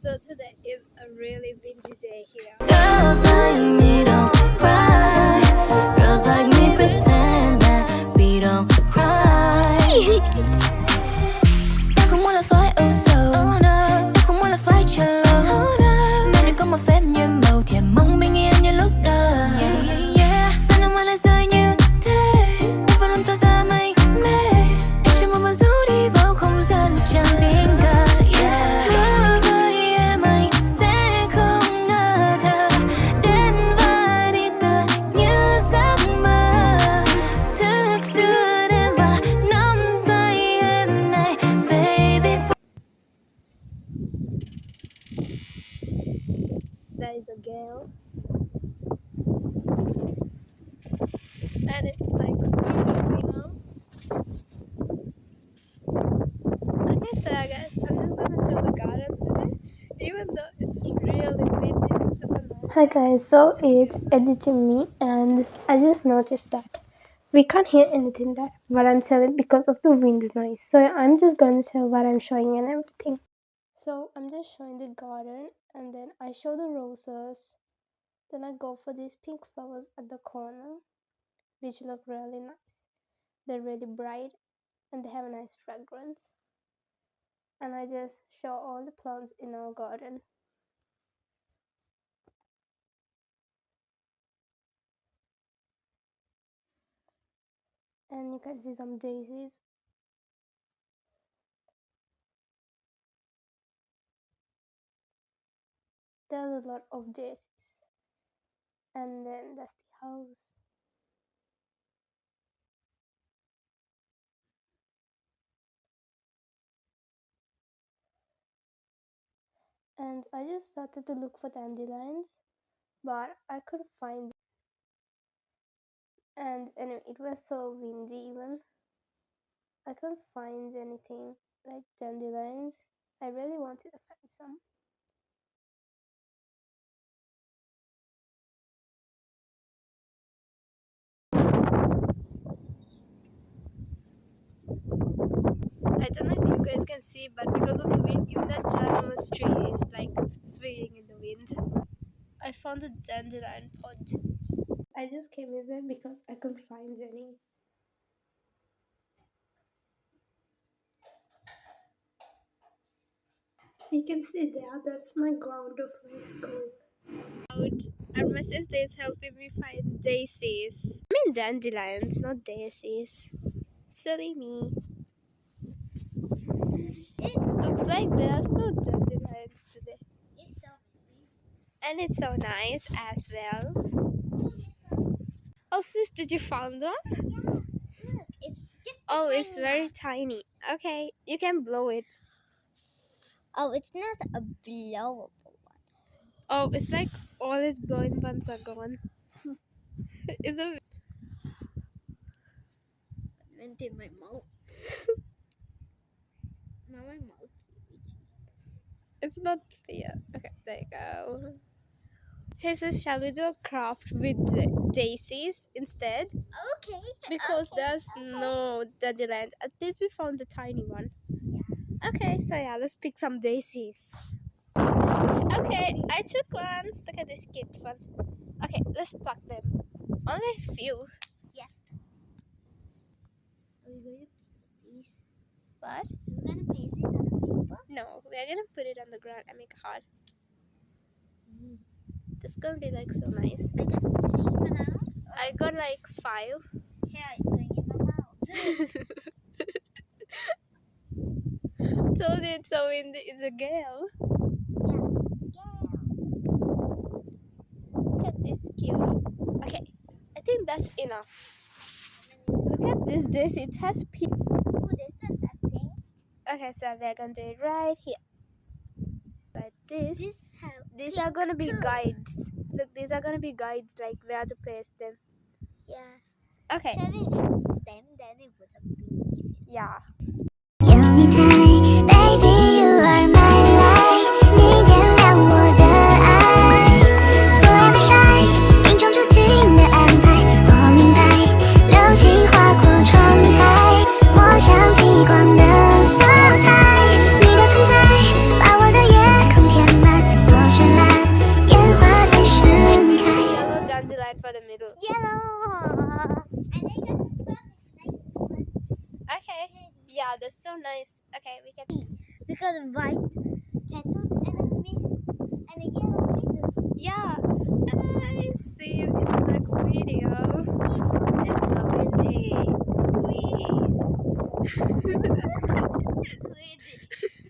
So today is a really windy day here. Girls like me don't cry. Girls like me pretend that we don't cry. Em không muốn là phải âu sầu, em không muốn là phải chờ lâu. Nên đừng có một phép nhiệm màu thì em mong bình yên như lúc đầu. Sao nước mắt lại rơi như thế? Em vẫn luôn tỏa ra mây mê. Em chỉ muốn rủ đi vào không gian chẳng tình cờ. There is a gale, and it's like super windy. Okay, so guys, I'm just gonna show the garden today, even though it's really windy. It's super nice. Hi guys, so it's editing me, and I just noticed that we can't hear anything that what I'm telling because of the wind noise. So I'm just gonna tell what I'm showing and everything. So I'm just showing the garden, and then I show the roses. Then I go for these pink flowers at the corner, which look really nice. They're really bright and they have a nice fragrance. And I just show all the plants in our garden. And you can see some daisies. There's a lot of daisies. And then that's the house. And I just started to look for dandelions, but I couldn't find them. And anyway, it was so windy even. I couldn't find anything like dandelions. I really wanted to find some. I don't know if you guys can see, but because of the wind, even that ginormous tree is like swaying in the wind. I found a dandelion pod. I just came in there because I couldn't find any. You can see there, that's my ground of my school. And my sister is helping me find daisies. I mean dandelions, not daisies. Silly me. It looks like there's no dandelions today. It's so pretty. And it's so nice as well. Oh sis, did you find one? Yeah. Look, it's just it's very tiny. Okay, you can blow it. Oh, it's not a blowable one. Oh, it's like all its blowing ones are gone. It's a went in my mouth. Now my mouth is itchy. It's not clear. Okay, there you go. Hey sis, shall we do a craft with daisies instead? Okay. Because there's no dandelions. At least we found the tiny one. Yeah. Okay, so yeah, let's pick some daisies. Okay, I took one. Look at this cute one. Okay, let's pluck them. Only a few. Yeah. Are we going to paste these? What? We're going to paste these on the paper? No, we're going to put it on the ground and make it hard. This is going to be like so nice. I got 3 for now. I got like 5. Yeah, it's going in my mouth. Told you it's so windy. It's a gale. Look at this cutie. Okay, I think that's enough. Look at this daisy. It has pink. Oh, this one has pink. Okay, so we're going to do it right here. Like this. These are going to be guides. Look, these are going to be guides like where to place them. Yeah. Okay. Shall we remove the stem, then we put a piece? Yeah. Baby, you are my light. 你点亮我的爱 Forever shine 命中注定的安排我明白流星划过窗台抹上极光的色彩你的存在把我的夜空填 so nice. Okay, we can. Because white petals and a yellow petals. Yeah. I see you in the next video. It's so windy. Wee. With